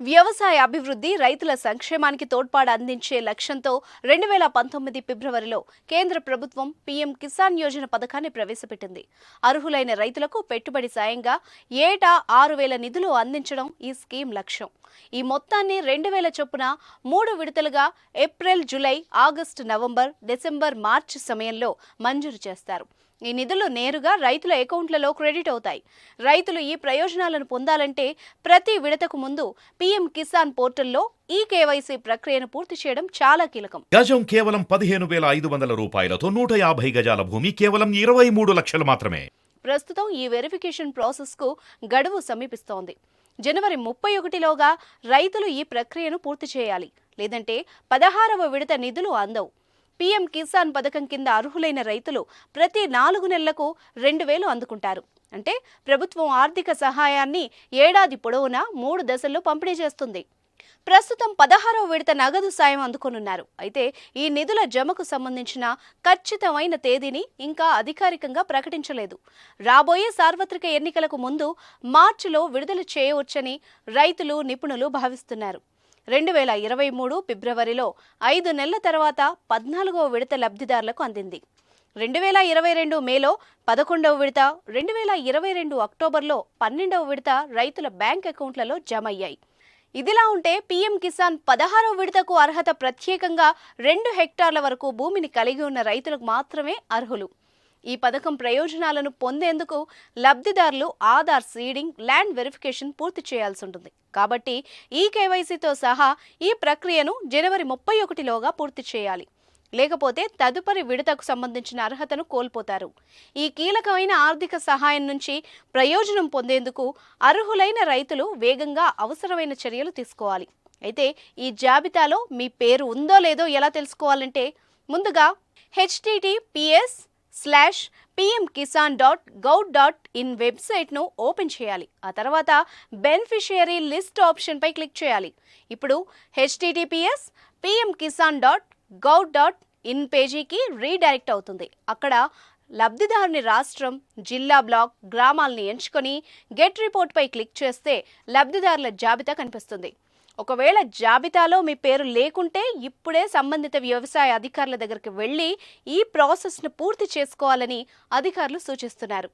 వ్యవసాయ అభివృద్ధి, రైతుల సంక్షేమానికి తోడ్పాటు అందించే లక్ష్యంతో 2019 ఫిబ్రవరిలో కేంద్ర ప్రభుత్వం పీఎం కిసాన్ యోజన పథకాన్ని ప్రవేశపెట్టింది. అర్హులైన రైతులకు పెట్టుబడి సాయంగా ఏటా 6,000 నిధులు అందించడం ఈ స్కీమ్ లక్ష్యం. ఈ మొత్తాన్ని 2,000 చొప్పున 3 విడతలుగా April, July, August, November, December, మార్చి సమయంలో మంజూరు చేస్తారు. ఈ నిధులు నేరుగా రైతుల అకౌంట్లలో క్రెడిట్ అవుతాయి. రైతులు ఈ ప్రయోజనాలను పొందాలంటే ప్రతి విడతకు ముందు పీఎం కిసాన్ పోర్టల్లో ఈ కేవైసీ ప్రక్రియను పూర్తి చేయడం చాలా కీలకం. గజం కేవలం 15,500 రూపాయలతో 150 గజాల భూమి కేవలం 23 లక్షలు మాత్రమే. ప్రస్తుతం ఈ వెరిఫికేషన్ ప్రాసెస్ కు గడువు సమీపిస్తోంది. జనవరి 31లోగా రైతులు ఈ ప్రక్రియను పూర్తి చేయాలి. లేదంటే 16వ విడత నిధులు అందవు. పీఎం కిసాన్ పథకం కింద అర్హులైన రైతులు ప్రతి 4 నెలలకు 2,000 అందుకుంటారు. అంటే ప్రభుత్వం ఆర్థిక సహాయాన్ని ఏడాది పొడవునా 3 దశల్లో పంపిణీ చేస్తుంది. ప్రస్తుతం 16వ విడత నగదు సాయం అందుకోనున్నారు. అయితే ఈ నిధుల జమకు సంబంధించిన ఖచ్చితమైన తేదీని ఇంకా అధికారికంగా ప్రకటించలేదు. రాబోయే సార్వత్రిక ఎన్నికలకు ముందు మార్చిలో విడుదల చేయవచ్చని రైతులు, నిపుణులు భావిస్తున్నారు. 2023 ఫిబ్రవరిలో 5 నెలల తర్వాత 14వ విడత లబ్ధిదారులకు అందింది. 2022 మేలో 11వ విడత, 2022 అక్టోబర్లో 12వ విడత రైతుల బ్యాంక్ అకౌంట్లలో జమ అయ్యాయి. ఇదిలా ఉంటే పీఎం కిసాన్ 16వ విడతకు అర్హత ప్రత్యేకంగా 2 హెక్టార్ల వరకు భూమిని కలిగి ఉన్న రైతులకు మాత్రమే అర్హులు. ఈ పథకం ప్రయోజనాలను పొందేందుకు లబ్ధిదారులు ఆధార్ సీడింగ్, ల్యాండ్ వెరిఫికేషన్ పూర్తి చేయాల్సి ఉంటుంది. కాబట్టి ఈ కేవైసీతో సహా ఈ ప్రక్రియను జనవరి 31లోగా పూర్తి చేయాలి. లేకపోతే తదుపరి విడతకు సంబంధించిన అర్హతను కోల్పోతారు. ఈ కీలకమైన ఆర్థిక సహాయం నుంచి ప్రయోజనం పొందేందుకు అర్హులైన రైతులు వేగంగా అవసరమైన చర్యలు తీసుకోవాలి. అయితే ఈ జాబితాలో మీ పేరు ఉందో లేదో ఎలా తెలుసుకోవాలంటే ముందుగా https:/pmkisan.gov.in వెబ్సైట్ను ఓపెన్ చేయాలి. ఆ తర్వాత బెనిఫిషియరీ లిస్ట్ ఆప్షన్పై క్లిక్ చేయాలి. ఇప్పుడు https:/pmkisan.gov.in పేజీకి రీడైరెక్ట్ అవుతుంది. అక్కడ లబ్ధిదారుని రాష్ట్రం, జిల్లా, బ్లాక్, గ్రామాలని ఎంచుకొని గెట్ రిపోర్ట్పై క్లిక్ చేస్తే లబ్ధిదారుల జాబితా కనిపిస్తుంది. ఒకవేళ జాబితాలో మీ పేరు లేకుంటే ఇప్పుడే సంబంధిత వ్యవసాయ అధికారుల దగ్గరికి వెళ్ళి ఈ ప్రాసెస్ను పూర్తి చేసుకోవాలని అధికారులు సూచిస్తున్నారు.